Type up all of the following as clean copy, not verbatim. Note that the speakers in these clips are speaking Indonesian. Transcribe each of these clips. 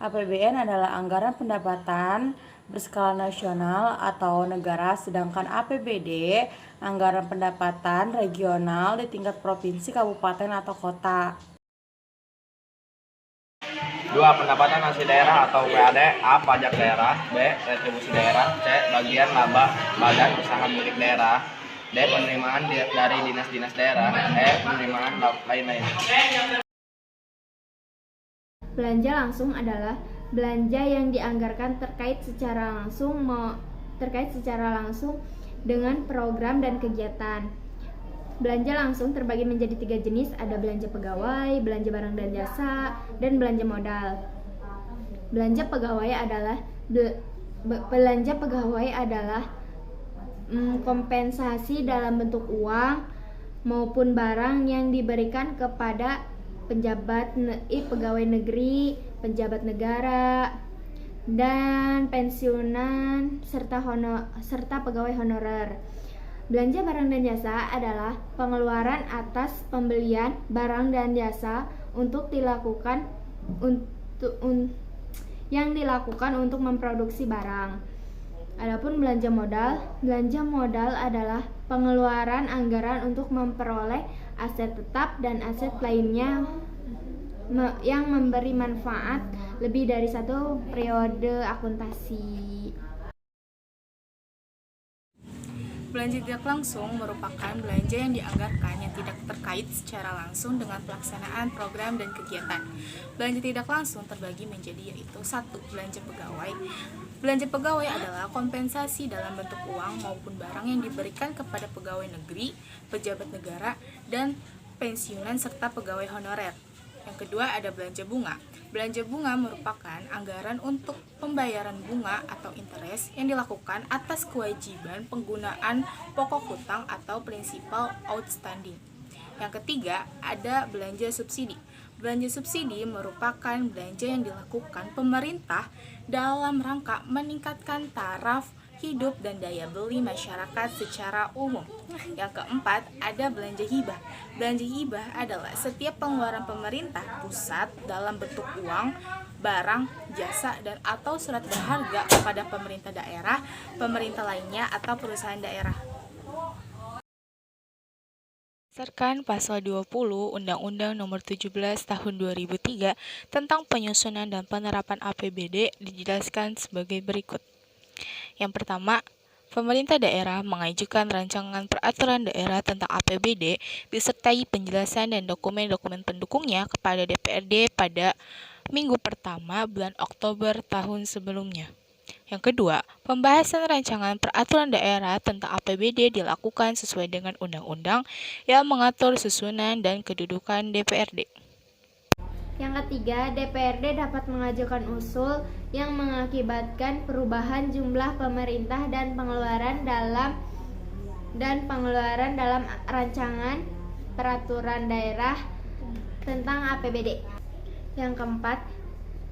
APBN adalah anggaran pendapatan berskala nasional atau negara, sedangkan APBD anggaran pendapatan regional di tingkat provinsi, kabupaten, atau kota. 2. Pendapatan asli daerah atau PAD. A. Pajak daerah. B. Retribusi daerah. C. Bagian laba badan usaha milik daerah. D. Penerimaan dari dinas-dinas daerah. E. Penerimaan lain-lain. Belanja langsung adalah belanja yang dianggarkan terkait secara langsung dengan program dan kegiatan. Belanja langsung terbagi menjadi 3 jenis, ada belanja pegawai, belanja barang dan jasa, dan belanja modal. Belanja pegawai adalah kompensasi dalam bentuk uang maupun barang yang diberikan kepada pegawai negeri, pejabat negara, dan pensiunan serta pegawai honorer. Belanja barang dan jasa adalah pengeluaran atas pembelian barang dan jasa yang dilakukan untuk memproduksi barang. Adapun belanja modal adalah pengeluaran anggaran untuk memperoleh aset tetap dan aset lainnya yang memberi manfaat lebih dari satu periode akuntansi. Belanja tidak langsung merupakan belanja yang dianggarkan yang tidak terkait secara langsung dengan pelaksanaan program dan kegiatan. Belanja tidak langsung terbagi menjadi yaitu 1. Belanja pegawai. Belanja pegawai adalah kompensasi dalam bentuk uang maupun barang yang diberikan kepada pegawai negeri, pejabat negara, dan pensiunan serta pegawai honorer. Yang kedua ada belanja bunga. Belanja bunga merupakan anggaran untuk pembayaran bunga atau interest yang dilakukan atas kewajiban penggunaan pokok hutang atau principal outstanding. Yang ketiga ada belanja subsidi. Belanja subsidi merupakan belanja yang dilakukan pemerintah dalam rangka meningkatkan taraf hidup dan daya beli masyarakat secara umum. Yang keempat, ada belanja hibah. Belanja hibah adalah setiap pengeluaran pemerintah pusat dalam bentuk uang, barang, jasa, dan atau surat berharga kepada pemerintah daerah, pemerintah lainnya, atau perusahaan daerah. Berdasarkan Pasal 20 Undang-Undang Nomor 17 Tahun 2003 tentang penyusunan dan penerapan APBD dijelaskan sebagai berikut. Yang pertama, pemerintah daerah mengajukan rancangan peraturan daerah tentang APBD disertai penjelasan dan dokumen-dokumen pendukungnya kepada DPRD pada minggu pertama bulan Oktober tahun sebelumnya. Yang kedua, pembahasan rancangan peraturan daerah tentang APBD dilakukan sesuai dengan undang-undang yang mengatur susunan dan kedudukan DPRD. Yang ketiga, DPRD dapat mengajukan usul yang mengakibatkan perubahan jumlah pemerintah dan pengeluaran dalam rancangan peraturan daerah tentang APBD. Yang keempat,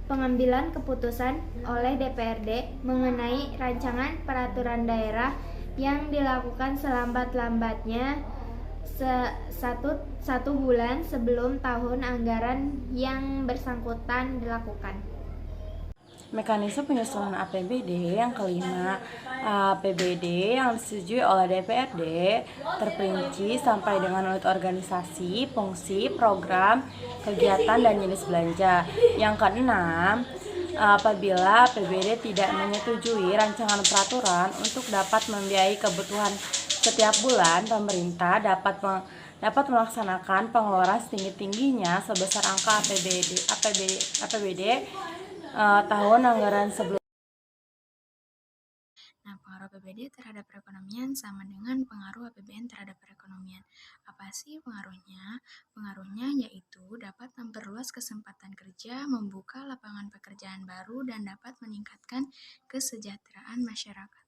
pengambilan keputusan oleh DPRD mengenai rancangan peraturan daerah yang dilakukan selambat-lambatnya satu bulan sebelum tahun anggaran yang bersangkutan dilakukan. Mekanisme penyusunan APBD. Yang kelima, APBD yang disetujui oleh DPRD terperinci sampai dengan unit organisasi, fungsi, program, kegiatan, dan jenis belanja. Yang keenam, apabila APBD tidak menyetujui rancangan peraturan untuk dapat membiayai kebutuhan setiap bulan, pemerintah dapat melaksanakan pengeluaran setinggi-tingginya sebesar angka APBD tahun anggaran sebelumnya. Nah, pengaruh APBD terhadap perekonomian sama dengan pengaruh APBN terhadap perekonomian. Apa sih pengaruhnya? Pengaruhnya yaitu dapat memperluas kesempatan kerja, membuka lapangan pekerjaan baru, dan dapat meningkatkan kesejahteraan masyarakat.